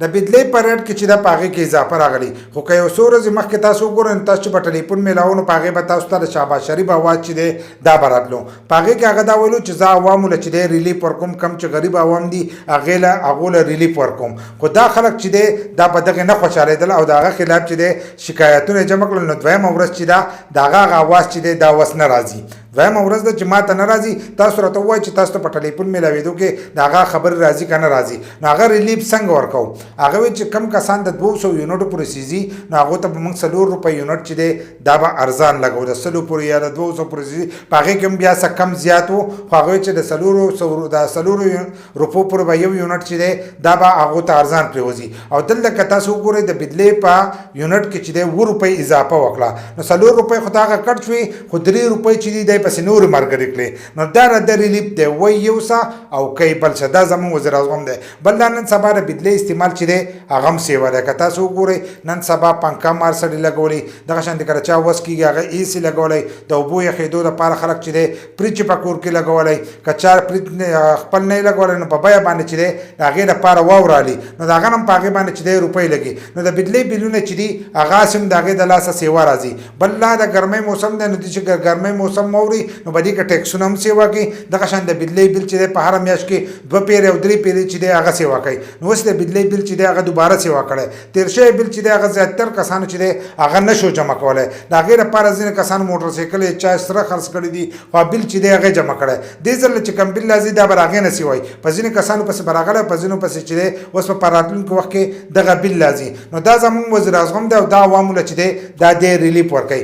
د بجلی په ریټ کې چې دا پاغه کې اضافه راغلی خو که یو څو ورځې مخکې تاسو وګورئ نو تاسو چې په ټلیفون میلاو نو پاغه به تاسو ته د شهباز شریف اواز چې دی دا به راتلو پاغه کې هغه دا ویلو چې زه عوامو له چې دی ریلیف ورکوم کم چې غریب عوام دي هغو له ریلیف ورکوم خو دا خلک چې دی دا په دغې نه خوشحالېدل او د هغه خلاف چې دی شکایتونه یې جمع کړل نو دویمه ورځ چې دا د هغه اواز چې دی دا اوس نه راځي دویمه ورځ ده چې ما ته نه راځي تاسو راته ووایئ چې تاسو ته په ټلیفون میلاوېدو کې د هغه خبرې راځي که نه راځي نو هغه ریلیف څنګه ورکوو هغه وایي چې کم کسان د 200 یونټو پورې سیزي نو هغو ته به موږ 4 روپۍ یونټ چې دی دا به ارزان لګو د 100 پورې یا د 200 پورې سیزي په هغې کې هم بیا څه کم زیات و خو هغه وایي چې د 4 روپو پورې به یو یونټ چې دی دا به هغو ته ارزان پرېوځي او دلته که تاسو وګورئ د بجلی په یونټ کې چې دی 2 روپۍ اضافه وکړه نو 4 روپۍ خو د هغه کټ شوې خو 3 روپۍ چې دی پسې نورې مارګرې کړې نو دا د ریلیف دی وایي یو څه او کوي بل څه دا زموږ وزیر اعظم دی بل دا نن سبا د بجلی استعمال چې دی هغه هم سیوا دی که تاسو وګورئ نن سبا پنکه مار سړي لګولی دغه شانتې کله چا وس کېږي هغه اي سي لګولی د اوبو یخېدو دپاره خلک چې دی فریج په کور کې لګولی که چا فریج خپل نه یې لګولی نو په بیه باندې چې دی د هغې دپاره واورالي نو د هغه نه هم په هغې باندې چې دی روپۍ لګي نو د بجلی بلونه چې دي هغه هم د هغې د لاسه سیوا راځي بل لا د ګرمۍ موسم دی نو دې چې ګرمۍ موسم واوري نو به دې که ټیکسونه هم سیوا کوي دغه شان د بجلی بل چې دی په هره میاشت کې 2 پیرې او 3 پیرې چې دی هغه سیوا کوي نو اوس د بجلی بل چې دی هغه دوباره سیوا کړی تیر شوی بل چې دی هغه زیاتر کسانو چې دی هغه نشو جمع کولی د هغې لپاره ځینې کسانو موټرسایکل یې چا سره خرڅ کړي دي خو بل چې دی هغه جمع کړی دې ځل چې کوم بل راځي دا به هغې نه سیوایي په ځینې کسانو پسې به راغلی په ځینو پسې چې دی اوس په راتلونکي وخت کې دغه بل راځي نو دا زموږ وزیر اعظم دی او دا عوامو له چې دی دا دی ریلیف ورکوي